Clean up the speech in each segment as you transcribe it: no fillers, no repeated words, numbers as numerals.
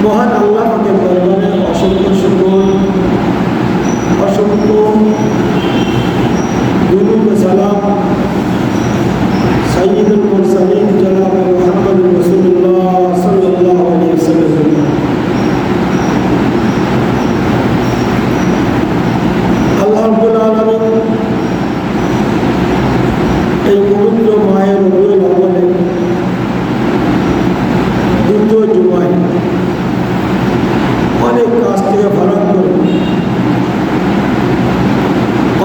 মহান আল্লাহ পাকের দরবারে অসংখ্য শুকর, অসংখ্য দুরূদ ও সালাম সাইয়্যিদুল মুরসালিন জনাব মুহাম্মদুর রাসূলুল্লাহ সাল্লাল্লাহু আলাইহি ওয়াসাল্লাম। আল্লাহ রাব্বুল আলামিন এই পবিত্র মায়ের রবিউল আউয়ালে দ্বিতীয় জুমায় অনেক কাজ থেকে ফারাক করে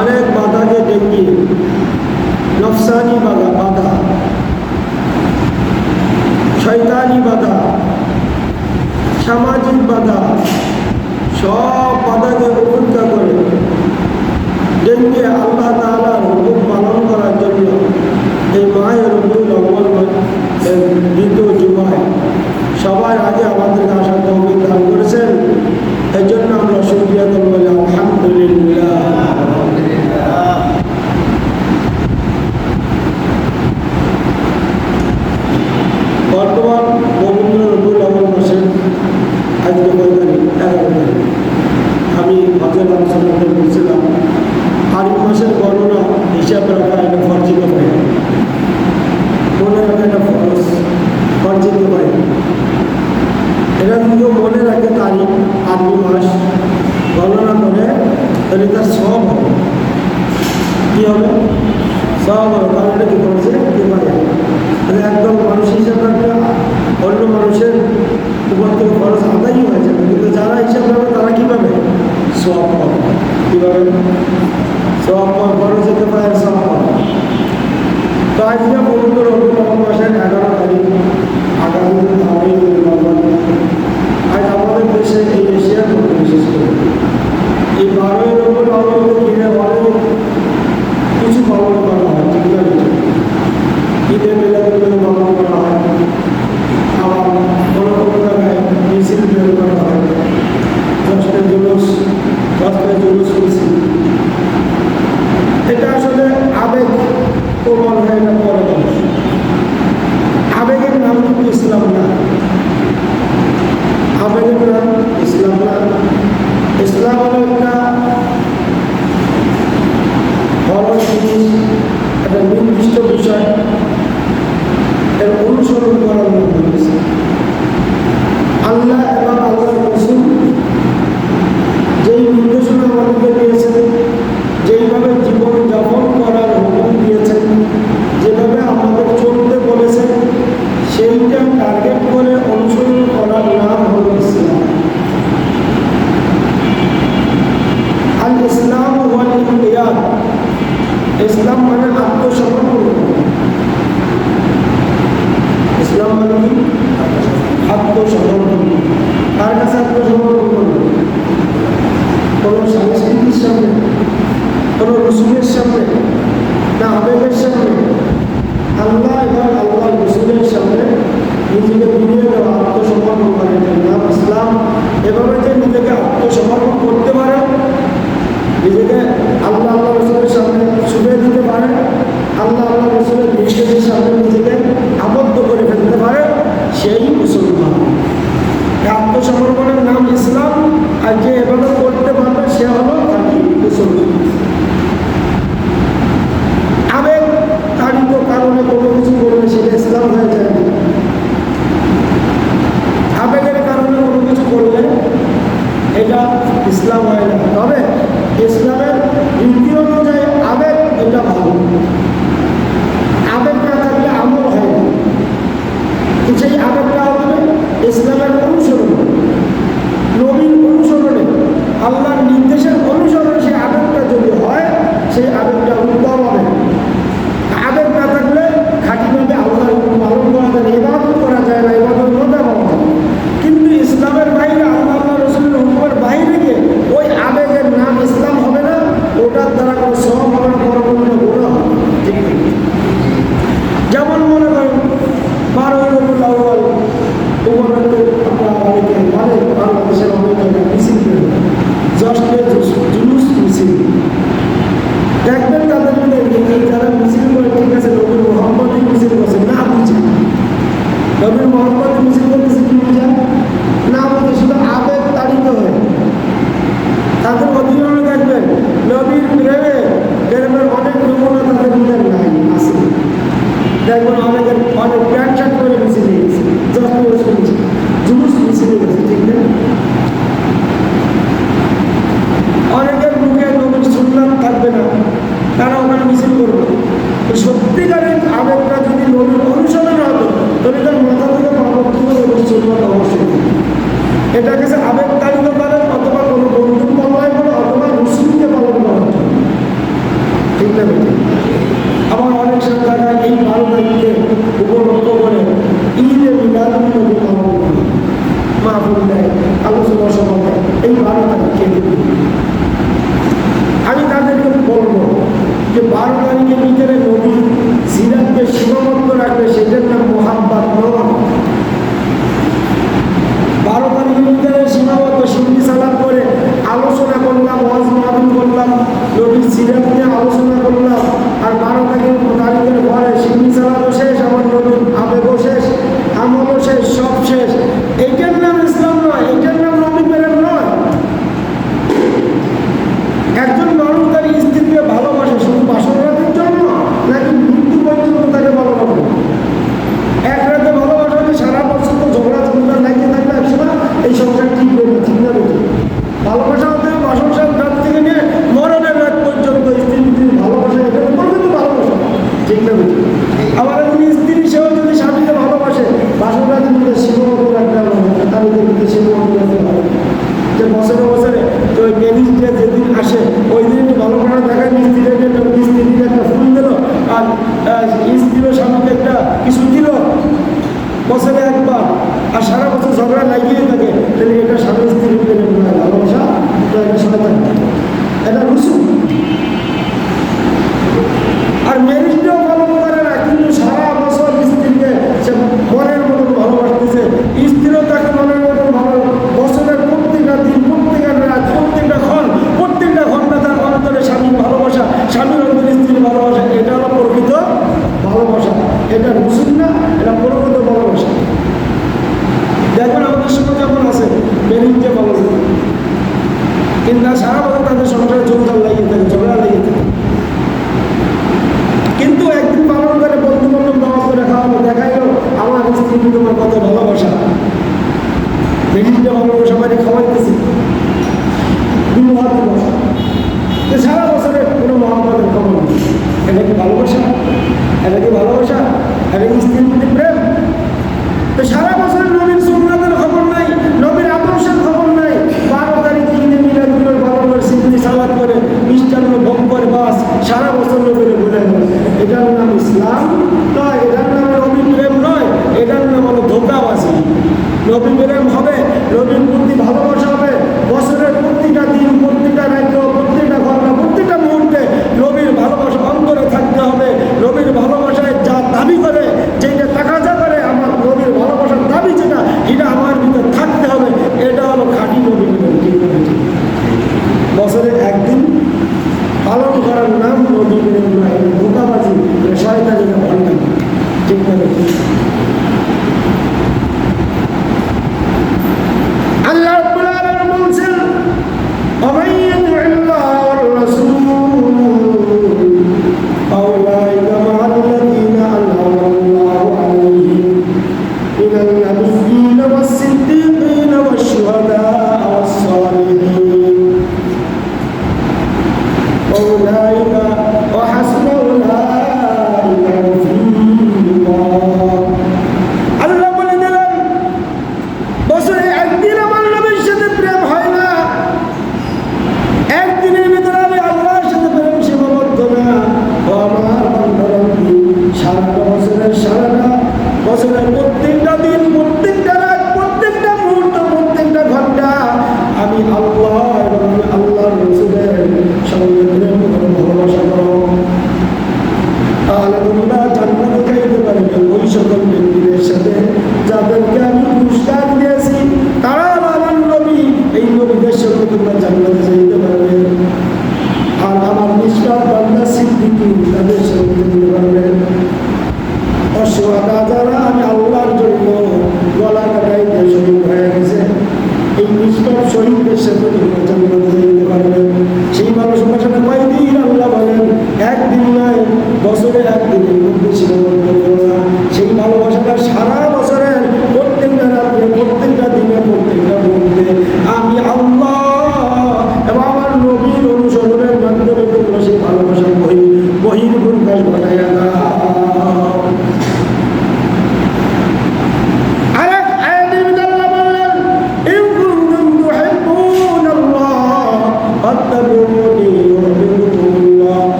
অনেক বাধাকে ডেকিয়ে নফসানি বাধা, শয়তানি বাধা, সামাজিক বাধা, সব বাধাকে উপেক্ষা করে ডেকিয়ে আল্লাহ তাআলার হুকুম পালন করার জন্য এই মায়ের রবিউল আউয়াল দ্বিতীয় জুমায় সবার আগে আমাদেরকে আসার তৌফিক দান করেছেন। এই জন্য আমরা শুকরিয়া করব, আলহামদুলিল্লাহ। বর্তমান পবিত্র রবিউল আউয়াল মাসের আজকে 11 তারিখ। আমি হজের আলোচনাতে বলছিলাম আরবি মাসের গণনা হিসাব রাখা এটা ফরজিত হয়, মনে রাখা এটা ফরজ, ফরজিত হয়। এটা যদি মনে রাখে তারিখ আরবি মাস গণনা করে তাহলে তার সব হবে। কী হবে? সব হবে। কারণ এটা কী করেছে পারে একদম মানুষ হিসাব রাখলে অন্য মানুষের উপর থেকে খরচ আদায়ই হয়ে যাবে, কিন্তু যারা হিসাব রাখবে তারা কীভাবে সব পাবে? কীভাবে সব খরচ যেতে পারে, সব পাবে। তো আজকে পবিত্র রবিউল আউয়াল মাসের 11 তারিখ, আগামী দিন 12ই রবিউল আউয়াল। আজ আমাদের দেশে এই এশিয়ার মধ্যে বিশেষ করে এই 12ই রবিউল আউয়ালকে ঘিরে অনেক কিছু পালন করা হয়। ঠিক আছে, ঈদের মিলাদুল পালন করা হয়, আবার কোনো কোনো জায়গায় মিছিল বের করা হয়, দশটা জুলুস মিছিল। এটা আসলে আবেগ প্রবল হয়, এটা পরে মানুষ। আবেগের নাম কিন্তু ইসলাম না, আবেগের নাম ইসলাম না। ইসলাম হলো একটা বড় জিনিস, একটা নির্দিষ্ট বিষয়, এর অনুসরণ করার মধ্যে আল্লাহ এবং আল্লাহ রাসূল যেই নির্দেশনা আমাদেরকে দিয়েছেন, যেইভাবে জীবন যাপন করার হুকুম দিয়েছেন, যেভাবে আমাদের চলতে বলেছেন, সেইটা টার্গেট করে অনুসরণ করার নাম হল ইসলাম। আল ইসলাম ওয়াল ইনকিয়াদ, ইসলাম মানে আত্মসমর্পণ। ইসলাম মানে কি? আত্মসমর্পণ। কার কাছে আত্মসমর্পণ করবে? কোনো সংস্কৃতির সামনে, কোনো রসুলের সামনে, না আবেগের সামনে? আল্লাহ এবং আল্লাহ রসুলের সামনে নিজেকে বিলিয়ে দেওয়া, আত্মসমর্পণ করে নাম ইসলাম। এভাবে যে নিজেকে আত্মসমর্পণ করতে পারে, নিজেকে আল্লাহ আল্লাহ রসুলের সামনে ছুঁড়ে দিতে পারে, আল্লাহ আল্লাহ রসুলের নির্দেশের সামনে নিজেকে আবদ্ধ করে ফেলতে পারে, সেই মুসলমান। আত্মসমর্পণের নাম ইসলাম। আর যে এভাবে করতে পারবে সে হলো তাকে মুসলমান। আবেগ তাড়িত কারণে কোনো কিছু করলে সেটা ইসলাম হয়ে যায় না। আবেগের কারণে কোনো কিছু করলে এটা ইসলাম হয় না। তবে ইসলামের রীতি অনুযায়ী আবেগ এটা ভালো, আবেগ না থাকলে আমল হয় না। সেই আবেগটা হবে ইসলামের অনুসরণ, নবীর অনুসরণে, আল্লাহর নির্দেশের অনুসরণে। সেই আবেগটা যদি হয়, সেই আবেগটা উত্তম হবে। আবেগ না থাকলে খাঁটিভাবে আল্লাহর হুকুম পালন করা যায়, ইবাদত করা যায় না, ইবাদত মজা পাওয়া যায়। কিন্তু ইসলামের বাইরে, আল্লাহ আল্লাহ রসুলের হুকুমের বাইরে গিয়ে ওই আবেগের নাম ইসলাম হবে না, ওটার দ্বারা কোনো সওয়াব হবে না, বড় কোনো গুনাহ হবে। ঠিক আছে, যেমন মনে করেন 12ই রবিউল আউয়াল উপলক্ষে আমরা অনেকে মানে বাংলাদেশের অনেক জায়গায় মিছিল বের হয়, জশ্নে জুলুস মিছিল। দেখবেন তাদের মধ্যে যারা মিছিল করে, ঠিক আছে নবী মুহাম্মদের মিছিল করছে না বুঝে, নবী মুহাম্মদের মিছিল করতেছে কি বুঝে না বুঝে, অবশ্যই। এটা গেছে আবেগ তালিকা করেন, অথবা কোনো বন্ধুর পাল্লায় করে, অথবা মুসলিমকে পালন করার জন্য, ঠিক না বেটি? আবার অনেক জায়গায় এই 12 তারিখকে উপলক্ষ করে ঈদে মিলাদুন নবী পালন করে, মাহফিল দেয়, আলোচনা সভা দেয় এই 12 তারিখকে। আমি তাদেরকে বলবো যে 12 তারিখের ভিতরে নবী সিরাতকে সীমাবদ্ধ রাখবে, সেটার নাম মোহাব্বত নয়। 12 তারিখের ভিতরে সীমাবদ্ধ সুন্নি সালাত করে আলোচনা করলাম, ওয়াজ মাহফিল করলাম, নবীর সিরাত নিয়ে আলোচনা করলাম, আর 12 তারিখের পরে সুন্নি সালাতও শেষ, আমার নবীর আবেগও শেষ, আমলও শেষ, সব শেষ। এইটার নাম ইসলাম নয়, এইটার নাম নবী প্রেম নয়। একজন মানুষ তার স্ত্রীকে ভালোবাসে শুধু বাসর রাতের জন্য, নাকি মৃত্যু পর্যন্ত তাকে ভালোবাসে? এক রাতে ভালোবাসা হলে সারা বছর তো ঝগড়া ঝগড়া লাগিয়ে থাকবে একসময়, এই সংসার ঠিক করবে, ঠিক না বেশি? ভালোবাসা হতে বাসর রাত থেকে নিয়ে মরণের রাত পর্যন্ত স্ত্রী ভালোবাসা, এটা করবে তো ভালোবাসা, ঠিক না বেশি? আবার একজন স্ত্রী সেও যদি স্বামীকে ভালোবাসে, বাসর রাতের মধ্যে সীমাবদ্ধ রাখতে হবে, তাদের মধ্যে সীমাবদ্ধ রাখতে হবে। যে বছরে বছরে যে ওই ম্যারিজ ডে যেদিন আসে ওই দিন একটু ভালো করে দেখায়, স্ত্রীকে একটা ফুল দিল, আর স্ত্রীর স্বামীকে একটা কিছু দিল বছরে একবার, আর সারা বছর ঝগড়া লাগিয়ে থাকে, তাহলে এটা স্বামী স্ত্রীর ভালোবাসা, তো এটা শয়তান, এটা রুসুল। আর ম্যারিজ ডেও পালন করে না, কিন্তু সারা বছর স্ত্রীকে সে মনের মতন ভালোবাসতেছে, স্ত্রীও তাকে মনের মতন ভালো, বছরের প্রত্যেকটা দিন, প্রত্যেকটা রাত, প্রত্যেকটা ক্ষণ, প্রত্যেকটা ঘন্টা তার অন্তরে স্বামীর ভালোবাসা, স্বামীর অন্তরে স্ত্রীর ভালোবাসা, এটা হলো প্রকৃত ভালোবাসা। এটা রুসুল না, এটা প্রকৃত ভালোবাসা। দেখুন আমাদের সময় যখন আছে ম্যারিজকে ভালোবাসা, কিন্তু সারা বছর তাদের সংসারে জোরদার লাগিয়ে থাকে, ঝগড়া লাগিয়ে থাকে। কিন্তু একদিন পালন করে বন্ধু বান্ধব নামাজ করে খাওয়ানো, দেখাইলো আমার স্ত্রী তোমার কত ভালোবাসা, মেডিটা ভালোবাসা মানে খাওয়াইতেছে সারা বছরে কোনো মহাম্মদের খবর নেই। এটা কি ভালোবাসা? এটা কি ভালোবাসা? এটা কি স্ত্রীর প্রতি প্রেম? তো সারা বছরে নবীর সুন্নাতের খবর নাই, নবীর আদর্শের খবর নাই। 12 তারিখে ঈদে মিলাদুল পালন করে, সিন্দি সালাত করে, মিষ্টান্ন ভোগ করে, বাস সারা বছর নবীর ভুলে গেল। এটার নাম ইসলাম নয়, এটার নাম নবী প্রেম নয়, এটার নাম হলো ধোঁকাবাজি। নবী প্রেম হবে, নবীর প্রতি ভালোবাসা হবে, বছরের প্রতিটা দিন, প্রত্যেকটা রাজ্য, প্রত্যেকটা ঘটনা, প্রত্যেকটা মুহূর্তে নবীর ভালোবাসা অন্তরে থাকতে হবে। নবীর ভালোবাসায় যা দাবি করে, যেটা টাকা যা করে, আমার নবীর ভালোবাসার দাবি যেটা, এটা আমার ভিতরে থাকতে হবে। এটা হলো খাঁটি নবী প্রেম, ঠিক না? বছরে একদিন পালন করার নাম নবী প্রেম নয়, ধোঁকাবাজি, শয়তানি, ভণ্ডামি, ঠিক না? আল্লাহ রাব্বুল আলামিন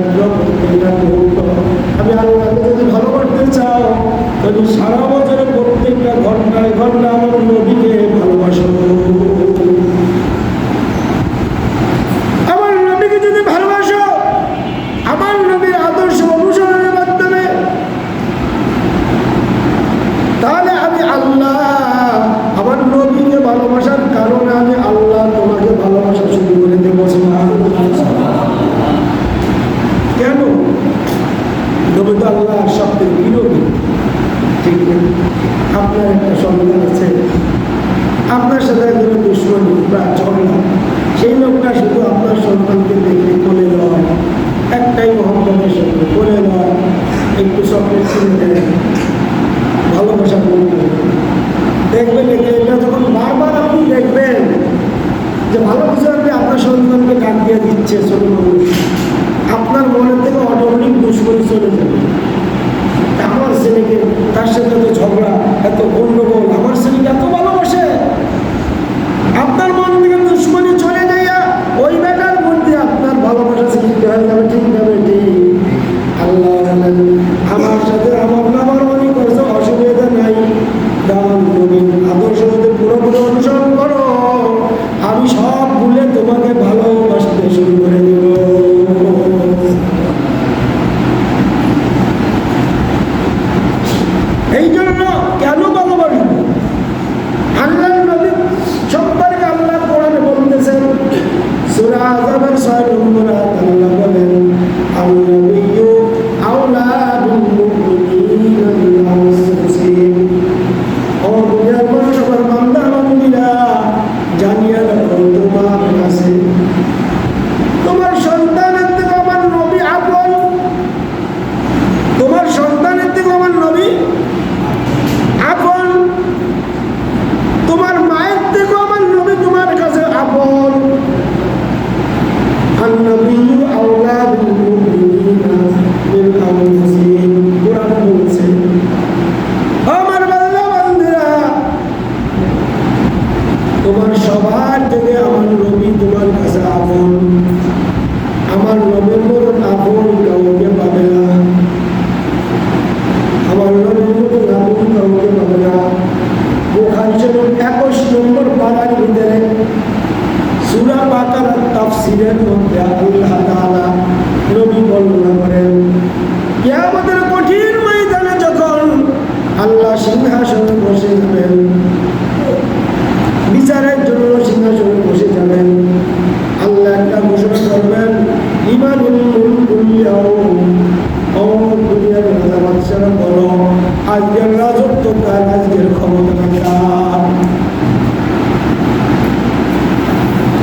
রাত্র প্রত্যেকটা মুহূর্ত আমি আল্লাহকে যদি ভালোবাসতে চাও তাহলে সারা বছরে প্রত্যেকটা ঘন্টায় ঘন্টা আমার নবীকে ভালোবাসো। আমার নবীকে যদি ভালোবাসো, আমার নবীর আদর্শ অনুসরণের মাধ্যমে, তাহলে আমি আল্লাহ আমার নবীকে ভালোবাসার কারণে আমি আল্লাহ তোমাকে ভালোবাসা শুরু করে দেবো। কেন? নবী তো আল্লাহ সবথেকে বিরোধী, ঠিক না? আপনার একটা সন্তান আছে, আপনার সাথে একজন দুশ্মনী বা ঝগড়া, সেই লোকটা শুধু আপনার সন্তানকে দেখে কোলে লয়, একটাই মহব্বতের সঙ্গে কোলে লয়, একটু চকলেট কিনে দেয়, ভালোবাসা করবে। দেখবেন এটা যখন বারবার আপনি দেখবেন যে ভালো কিছু আপনি আপনার সন্তানকে ডাক দিয়ে দিচ্ছে ছোট মানুষ, আপনার মনের থেকে অটোমেটিক দুশ্মনী চলে যাবে। আমার ছেলেকে তার সাথে এত ঝগড়া, এত গণ্ডগোল, আমার ছেলেকে এত ভালোবাসে, আপনার মন থেকে দুশ্মনী চলে যাইয়া ওই বেটার মধ্যে আপনার ভালোবাসা সৃষ্টি হয়ে যাবে। ঠিক যাবে? ঠিক। আল্লাহ আমার সাথে আমার নামারমানি করছে, অসুবিধা নাই, আদর্শ যদি পুরোপুরি অনুসরণ করো, আমি সব ভুলে তোমাকে ভালোবাসতে শুরু করে দেব। এই জন্য কেন ভালোবাসবো? আল্লাহ নবী সম্পর্কে আল্লাহ কোরআনে বলতেছেন, সূরা আযাবের 6 নম্বর আয়াত আল্লাহ বলেন, আন-নাবিয়্যু আওলা বিল মুমিনিনা মিন আনফুসিহিম। ও দুনিয়ার মানুষ, আমার বান্দা বান্দীরা, জানিয়ে রাখো তোমার কাছে তোমার সন্তানের থেকে আমার নবী আপন, তোমার সন্তানের থেকে আমার নবী আপন, তোমার মায়ের থেকে আমার নবী তোমার কাছে আপন। আন-নাবিয়্যু আওলা বিল মুমিনিনা মিন আনফুসিহিম। কোরআন বলছে, আমার বান্দা বান্দীরা, তোমার সবার থেকে আমার নবী তোমার কাছে আপন। আমার নবীর মতন আপন কাউকে পাবে না, আমার নবীর মতন আপন কাউকে পাবে না। বুখারী শরীফ 21 নম্বর পারার ভিতরে সূরা বাকারার তাফসীরের মধ্যে আল্লাহ তাআলা নবী বর্ণনা করেন, কিয়ামতের কঠিন ময়দানে যখন আল্লাহ সিংহাসনে বসে যাবেন, বিচারের জন্য সিংহাসনে বসে যাবেন, আল্লাহ একটা ঘোষণা করবেন, লিমানিল মুলকুল ইয়াউম। ও দুনিয়ার রাজা বাদশারা বলো, আজকের রাজত্ব কার, আজকের ক্ষমতা কার?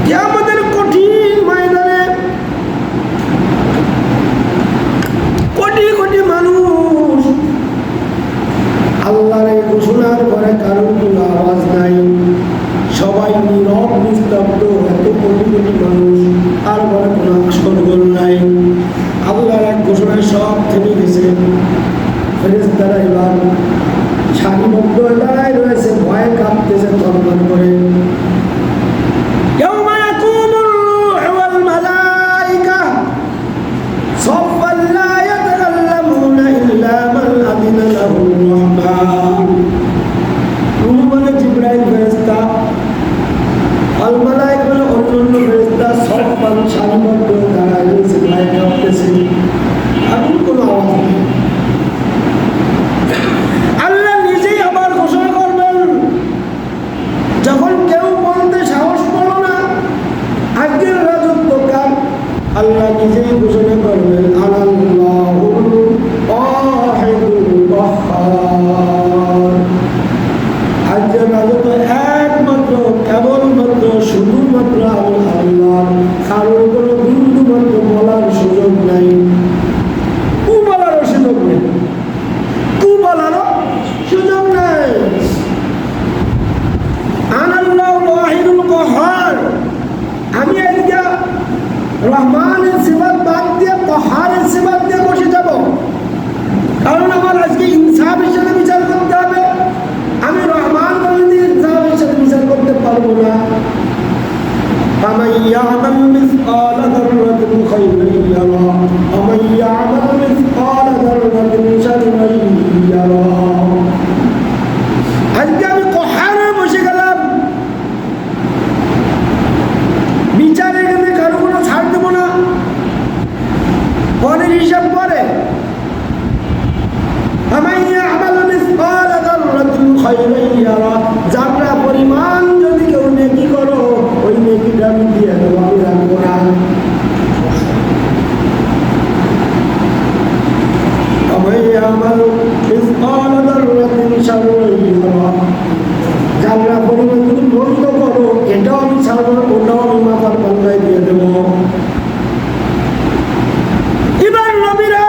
কিয়ামতের কঠিন ময়দানে কোটি কোটি মানুষ, আল্লাহর এই ঘোষণার পরে কারোর কোনো আওয়াজ নাই, সবাই নীরব নিস্তব্ধ, এত কোটি কোটি মানুষ, আর পরে কোনো শোরগোল নাই। আল্লাহর এক ঘোষণায় সব থেমে গেছে। ফেরেশতারা এবার সারিবদ্ধ হয়ে দাঁড়ায় রয়েছে, ভয়ে কাঁপতেছে থরথর করে। ইয়াউমা ইয়াকুমুর রূহু ওয়াল মালায়েকা সাফফান লা ইয়াতাকাল্লামুনা ইল্লা মান আযিনা লাহুর রাহমান। রূহ মানে জিবরাইল ফেরেশতা, আল মালায়েকা মানে অন্যান্য ফেরেশতা, সাফফান সারিবদ্ধ হয়ে দাঁড়ায় রয়েছে, ভয়ে কাঁপতেছে, আর কোনো আওয়াজ নেই। আল্লাহ নিজেই আবার ঘোষণা করবেন, যখন কেউ বলতে সাহস করল না আজকের রাজত্ব কার, আল্লাহ নিজেই ঘোষণা করবেন, আনাল্লাহুল ওয়াহিদুল কাহ্হার। আজকের রাজত্ব একমাত্র, কেবলমাত্র, শুধুমাত্র আমি আল্লাহ, কারোর কোনো বিন্দু মাত্র বলার সুযোগ নাই, বলারও সুযোগ নেই, বলারও সুযোগ নেই। আনাল্লাহুল ওয়াহিদুল কাহ্হার। আমি আজকে রহমানের সিফাত বাদ দিয়ে কাহ্হারের সিফাত দিয়ে বসে যাব, কারণ আমার আজকে ইনসাফ হিসেবে বিচার করতে হবে। আমি রহমান বলে ইনসাফ হিসেবে বিচার করতে পারবো না। فمن يعمل مثقال ذرة خيرا يره ومن يعمل مثقال ذرة شرا يره আজকে আমি কহারে বসে গেলাম, বিচারে গেলে কারো কোনো ছাড় দেবো না, পরের হিসাব করে। যাত্রা পরিমাণ যদি কেউ নেকি করো, ওই নেকিটা আমি দিয়ে দেবো, আমি রাখবো না। যাত্রা পরিমাণ যদি বন্ধ করো, এটাও আমি ছাড়বো, ওটাও আমি মাথার পাল্লায় দিয়ে দেবো। এবার নবীরা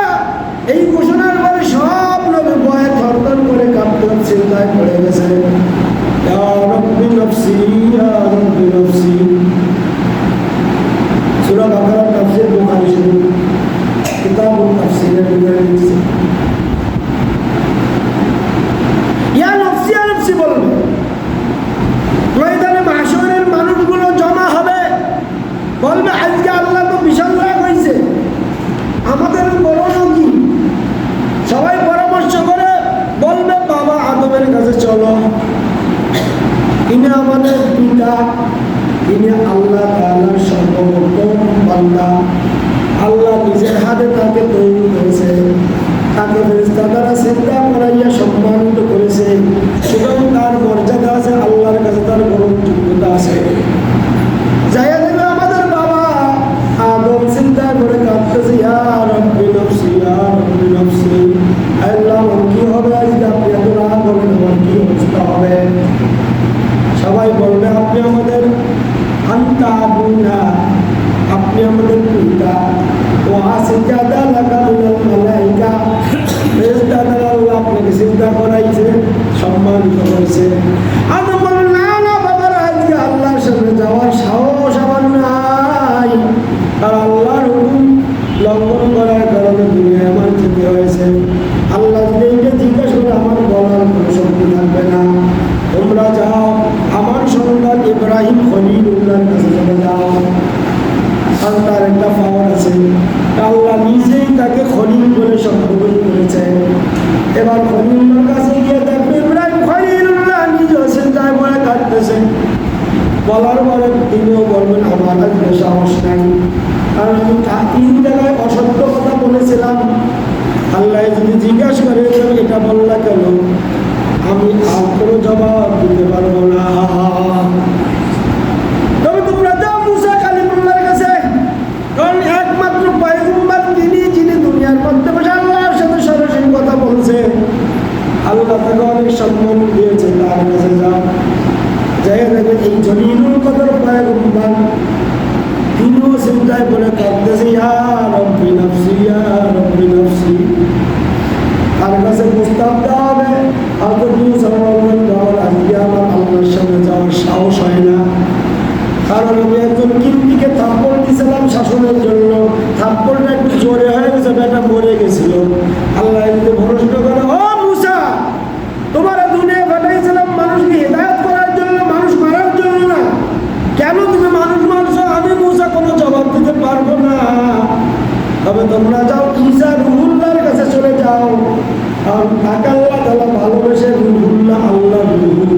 এই ঘোষণার পরে সব নবী ভয়ে থরথর করে কাঁপতে চিন্তায় পড়ে গেছে। ইয়া রাব্বি নফসি ইয়া রাব্বি নফসি। সূরা বাকারা তাফসীর বুখারী শরীফ কিতাবুত তাফসীরের ভিতরে লিখছে, ইয়া নফসি বলবে। ময়দানে মাহশরের মানুষগুলো জমা হবে, বলবে আজকে আল্লাহ তো বিশাল রাগ হয়েছে, আমাদের করণীয় কি? সবাই পরামর্শ করে বলবে বাবা আদমের কাছে চলো, তিনি আমাদের পিতা, তিনি আল্লাহ তাআলার সর্বোত্তম বান্দা। আল্লাহ নিজের হাতে তাকে তৈরি করেছে, তাকে ফেরেশতা দ্বারা সিজদা করাইয়া সম্মানিত করেছে, এবং তার মর্যাদা আছে, আল্লাহর কাছে তার গ্রহণযোগ্যতা আছে। যাই দেবে আমাদের বাবা আদম চিন্তা করে কাঁদতেছে, ইয়া রাব্বি নফসি ইয়া রাব্বি নফসি। আল্লাহ কি হবে আজকে, আপনি এত রাগ হবেন, আমার কি অবস্থা হবে? সবাই বলবে আপনি আমাদের আনতা আবুনা, আপনি আমাদের পিতা। ও আসিজাদা লাকা মিনাল মালাইকা, ফেরেশতা দ্বারা আল্লাহ আপনাকে সিজদা করাইছে, সম্মানিত করেছে। আদম বলল না না বাবারা, আজকে আল্লাহর সামনে যাওয়ার সাহস আমার নাই, আর আল্লাহর হুকুম লঙ্ঘন করার কারণে দুনিয়ায় আমার যেতে হয়েছে। আল্লাহ যদি এইটা জিজ্ঞাসা করে আমার বলার কোনো শক্তি থাকবে না। তোমরা যাও আমার সন্তান ইব্রাহিম খলিলুল্লাহর কাছে চলে যাও, আর তার একটা পাওয়ার আছে, আল্লাহ নিজেই তাকে খলিল বলে সম্বোধন করেছে। এবার খলিলুল্লাহর কাছে গিয়ে দেখবে ইব্রাহিম খলিলুল্লাহ নিজেও চিন্তায় পড়ে কাটতেছে। বলার পরে তিনিও বলবেন আমার আজকে সাহস নাই, কারণ আমি 3 জায়গায় অসত্য কথা বলেছিলাম। আল্লাহ যদি জিজ্ঞাসা করে এটা বললা কেন, আমি আর কোনো জবাব দিতে পারবো না। তবে তোমরা যাও মুসা কালিমুল্লাহর কাছে, কারণ একমাত্র পয়গম্বর তিনি, যিনি দুনিয়ার মধ্যে বসে আল্লাহর সাথে সরাসরি কথা বলছে। আল্লাহ তাকে অনেক সম্মান দিয়েছে, তার কাছে যাও। যাই দেখবে এই জলিলুল কদর পয়গম্বর তিনিও চিন্তায় পড়ে কাঁদতেছে, ইয়া রাব্বি নফসি ইয়া রাব্বি নফসি। তার কাছে প্রস্তাব দেওয়া হবে, হযরত মুসা বললেন বাবা আজকে আমার আল্লাহর সামনে যাওয়ার সাহস হয় না, কারণ আমি একজন কিন্তিকে থাপ্পড় দিয়েছিলাম শাসনের জন্য, থাপ্পড়টা একটু জোরে হয়ে গেছে, বেটা মরে গেছিল। আল্লাহ এদিকে প্রশ্ন করে, ও মুসা তোমার দুনিয়া পাঠাইছিলাম মানুষকে হিদায়াত করার জন্য, মানুষ মারার জন্য না, কেন তুমি মানুষ মারছো? আমি মুসা কোনো জবাব দিতে পারবো না। তবে তোমরা যাও ঈসা রুহুল্লাহর কাছে চলে যাও, কারণ তাকে আল্লাহ তাআলা ভালোবেসে রুহুল্লাহ, আল্লাহ রুহু,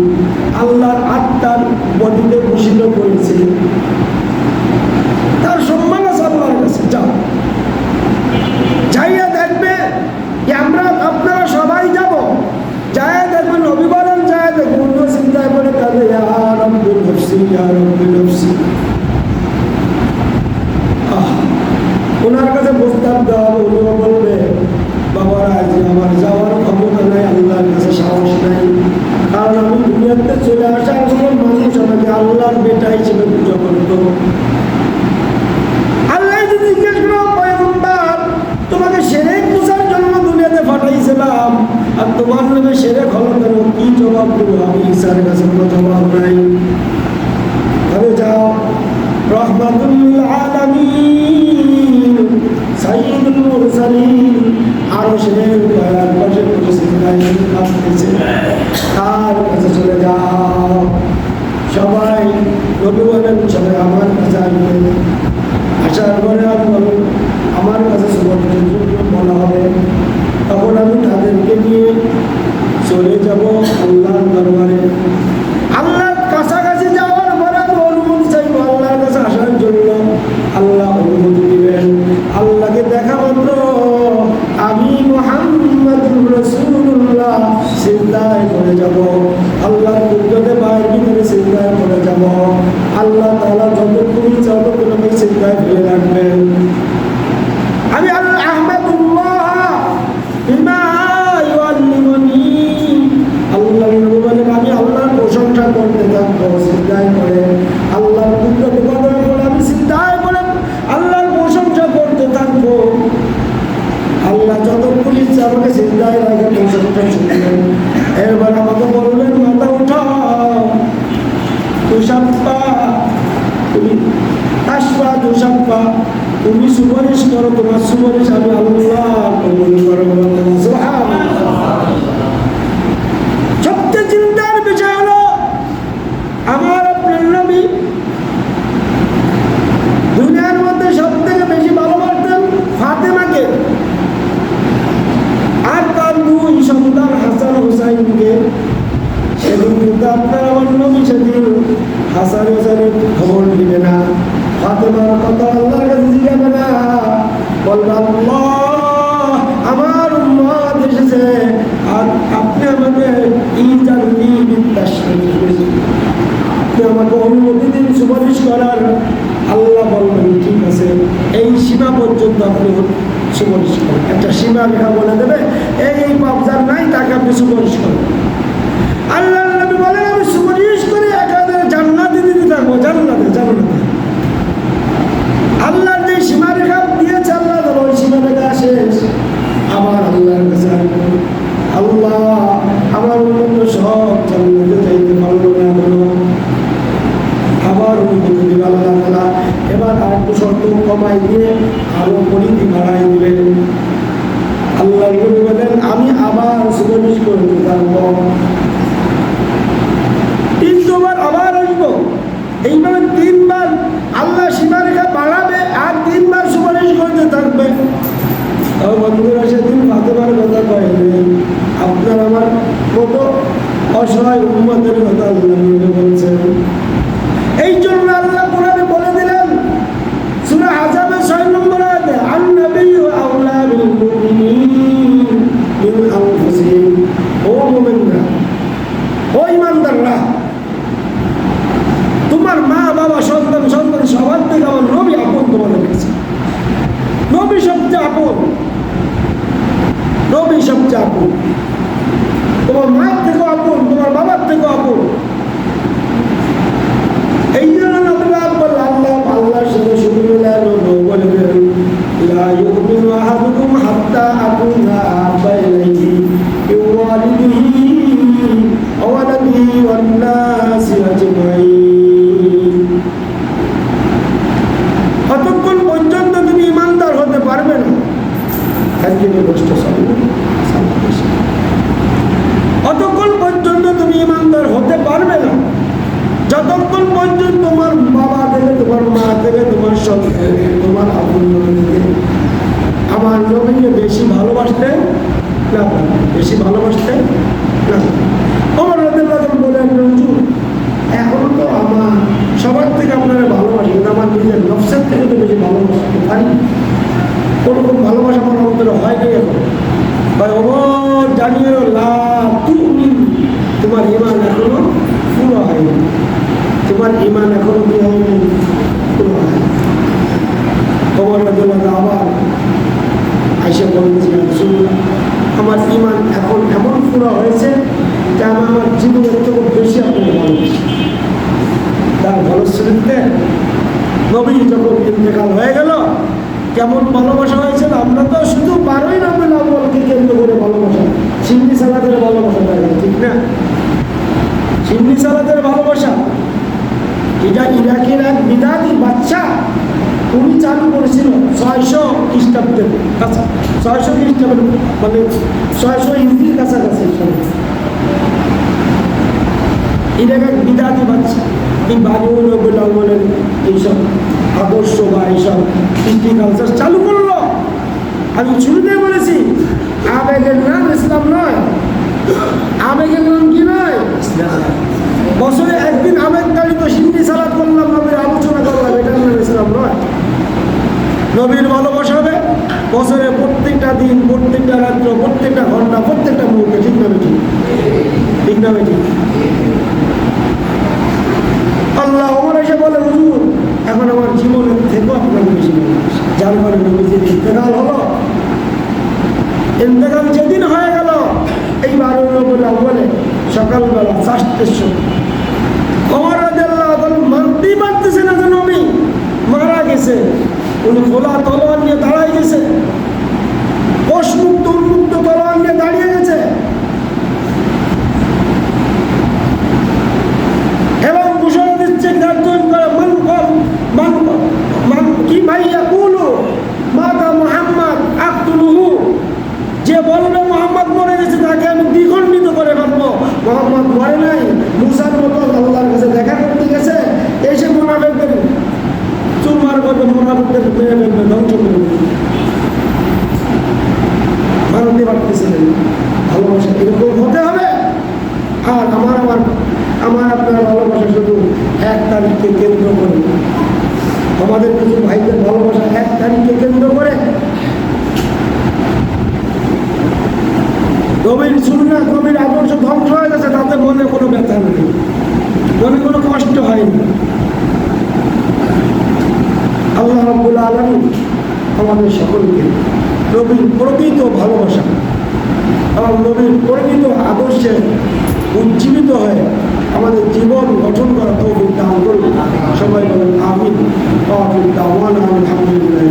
আল্লাহর আত্মার বডিতে ভূষিত করেছে, তার সম্মান আছে আল্লাহর কাছে। যাও, যাইয়া দেখবে আমরা আপনারা সবাই যাব, যায় দেখবে নবী বলেন, যায় দেখবে অন্য চিন্তায় করে কাঁদে, ইয়া রাব্বি নফসি ইয়া রাব্বি নফসি। ওনার কাছে প্রস্তাব দেওয়া হবে, উনিও বলবে বাবারা আজ আমার যাওয়ার ক্ষমতা নাই, আল্লাহর কাছে সাহস নাই, কারণ আমি দুনিয়াতে চলে আসার সময় মানুষ আমাকে আল্লাহর বেটা হিসেবে পূজা করতো। আল্লাহ যদি জিজ্ঞেস করো পয়গম্বর তোমাকে শিরক পূজার জন্য দুনিয়াতে পাঠাইছিলাম, আর তোমার নামে শিরক হলো কেন, কি জবাব দেবো? আমি ঈসার কাছে কোনো জবাব নাই। তবে যাও রহমাতুল লিল আলামিন সাইয়্যিদুল মুরসালিন আরশের দয়ার পাশে বসে সিজদায় কাঁদতেছে, তার কাছে চলে যাও। সবাই নবী বলেন সবাই আমার কাছে আসবে, আসার পরে আমি বলুন আমার কাছে সবার আমি আল্লাহ আহমাদুল্লাহ বিমা ইউআল্লিমুনি, আল্লাহ নবী বলেন আমি আল্লাহর প্রশংসা করতে থাকবো সিজদায় করে, আল্লাহর কুদরত বর্ণনা করে আমি সিজদায় করে আল্লাহর প্রশংসা করতে থাকবো। আল্লাহ যতক্ষণ ইচ্ছা আমাকে সিজদায় রাখে প্রশংসা শুনবেন। এরপর আমাকে বলবেন মাথা উঠাও, তুষাপ্পা তুমি আশপা তুষাপ্পা, তুমি সুপারিশ করো, তোমার সুপারিশ আমি আল্লাহ কবুল করব। সবচেয়ে চিন্তার বিষয় হলো আমার আপনার নবী দুনিয়ার মধ্যে সব থেকে বেশি ভালোবাসতেন ফাতেমাকে আর তার দুই সন্তান হাসান হুসাইনকে। সেদিন কিন্তু আপনার আমার নবী সেদিন হাসান হুসাইনের খবর দিবে না, ফাতেমার কথা আল্লাহর কাছে জিজ্ঞাসা না, বলবে আল্লাহ আমার উম্মত এসেছে আর আপনি আমাকে ইজাজতি আপনি আমাকে অনুমতি দিন সুপারিশ করার। আল্লাহ বলবেন ঠিক আছে, এই সীমা পর্যন্ত আপনি সুপারিশ করেন। একটা সীমা রেখা বলে দেবে, এই পাবজার নাই তাকে আপনি সুপারিশ করেন। আল্লাহ নবী বলেন আমি সুপারিশ করে একেবারে জান্নাতে দিতে থাকবো, জান্নাতে জান্নাতে। আল্লাহর যে সীমা রেখা দিয়েছে আল্লাহ ওই সীমা রেখা শেষ, আবার আল্লাহর কাছে আসবো, আল্লাহ আমার অন্য সব জান্নাতে যাইতে পারলো না এখনো, আবার অনুমতি দিবে আল্লাহ তাআলা। এবার আর একটু শর্ত কমাই দিয়ে আরো পরিধি বাড়াই দিবেন। আল্লাহ নবী বলেন আমি আবার সুপারিশ করতে থাকবো, তিনবার আবার আসবো। এইভাবে তিনবার আল্লাহ সীমারেখা বাড়াবে আর তিনবার সুপারিশ করতে থাকবে। তাও বন্ধুরা সেদিন ফাতেমার কথা কয়েন, আপনার আমার মতো অসহায় উম্মতের কথা আল্লাহ বলছেন। এই জন্য আল্লাহ কোরআনে বলে দিলেন সূরা আহজাবের 6 নম্বর আয়াতে, আন-নাবিয়্যু আওলা বিল মুমিনিন মিন আনফুসিহিম, ও মুমিনরা, ও ঈমানদাররা, তোমার মা বাবা সন্তান সন্তান সবার থেকে আমার নবী আপন তোমাদের কাছে। নবী সবচেয়ে আপন, নবী সবচেয়ে আপন, তোমার মায়ের থেকেও আপন, তোমার বাবার থেকেও আপন। এই জন্য আল্লাহ আল্লাহর সাথে শুরু বলবেন লা ইউমিনু আহাদুকুম হাত্তা আকুনা আহাব্বা ইলাইহি মিন ওয়ালিদিহি ওয়া ওয়ালাদিহি ওয়ান নাসি আজমাইন। কতক্ষণ পর্যন্ত তুমি ইমানদার হতে পারবে না, একদিনের কষ্ট অতক্ষণ পর্যন্ত তুমি ইমানদার হতে পারবে না যতক্ষণ পর্যন্ত তোমার বাবা থেকে, তোমার মা থেকে, তোমার সব তোমার আপন থেকে আমার নবীকে বেশি ভালোবাসতে না, বেশি ভালোবাসতে না। আমার রাদিয়াল্লাহু বলেন হুজুর এখন তো আমার সবার থেকে আপনারা ভালোবাসি, কিন্তু আমার নিজের নফসের থেকে তো বেশি ভালোবাসতে পারি। কোনোরকম ভালোবাসা আমার অন্তরে হয় নাই এখন। ভাই অমর জানিয়ে লাভ তুমি, তোমার ইমান এখনো পুরো হয়নি, তোমার ইমান এখনো কি হয়নি, পুরো হয়নি। খবর আবার আইসা বলতেছিলেন আমার ইমান এখন এমন পুরো হয়েছে যে আমি আমার জীবনের থেকে বেশি আপনাকে ভালোবাসি। তার ফলশ্রুতিতে নবী যখন ইন্তেকাল হয়ে গেল কেমন ভালোবাসা হয়েছিল। আমরা তো শুধু 12ই রবিউল আউয়ালকে কেন্দ্র করে ভালোবাসা, সিন্নি সালাতের ভালোবাসা থাকে, ঠিক না? সিন্নি সালাতের ভালোবাসা এটা ইরাকের এক বিদাতি বাচ্চা উনি চালু করেছিল 600 খ্রিস্টাব্দের কাছে, 600 খ্রিস্টাব্দের মানে 600 হিজরির কাছাকাছি। ইরাক এক বিদাতি বাচ্চা এই বারুল রবিউল আউয়ালের এইসব আদর্শ বা এইসব কৃষ্টি কালচার চালু করলো। আমি শুরুতে বলেছি আবেগের নাম ইসলাম নয়, আবেগের নাম কি নয়, বছরে একদিন আবেগতাড়িত সিন্নি সালাত করলাম, নবীর আলোচনা করলাম, এটার নাম ইসলাম নয়। নবীর ভালোবাসা হবে বছরে প্রত্যেকটা দিন, প্রত্যেকটা রাত্র, প্রত্যেকটা ঘন্টা, প্রত্যেকটা মুহূর্তে, ঠিক না বেঠিক, ঠিক না বেঠিক। আল্লাহ ওমর এসে বলে হুজুর এখন আমার জীবনের থেকেও আপনাকে বেশি ভালোবাসি, যার কারণে নবীজির ইন্তেকাল হলো। রবিউল আউয়ালে সকালবেলা 4টের সময় ওমর রাদিয়াল্লাহু আনহু মানতেই পারতেছে না যে নবী মারা গেছে। উনি খোলা তলোয়ার নিয়ে দাঁড়ায় গেছে, কোষমুক্ত উন্মুক্ত তলোয়ার নিয়ে দাঁড়িয়ে গেছে এবং ঘোষণা দিচ্ছে গার্জন করে মান কি ভাই ইয়াকুলু মাতা মুহাম্মদ আকতুলুহু, যে বলবে মোহাম্মদ মরে গেছে তাকে আমি দ্বিখণ্ডিত করে ফেলবো। মোহাম্মদ মরে নাই, মুসার মতো আল্লাহর কাছে দেখা করতে গেছে, এসে মুনাফিকদের চুরমার করবে, মুনাফিকদের মেরে ফেলবে, ধ্বংস করবে। মানতে পারতেছিলেন ভালোবাসা এরকম হতে হবে। আর আমার আপনার ভালোবাসা শুধু 1 তারিখকে কেন্দ্র করে, আমাদের কিছু ভাইদের ভালোবাসা 1 তারিখকে কেন্দ্র করে নবীর সুন্নাত নবীর আদর্শ ধ্বংস হয়ে গেছে, তাতে মনে কোনো ব্যথা নেই, মনে কোনো কষ্ট হয়নি। আল্লাহ রাব্বুল আলামিন আমাদের সকলকে নবীর প্রকৃত ভালোবাসা এবং নবীর প্রকৃত আদর্শে উজ্জীবিত হয়ে আমাদের জীবন গঠন করা তৌফিক দান করুন। সবাই বলেন আমিন। আলহামদুলিল্লাহ।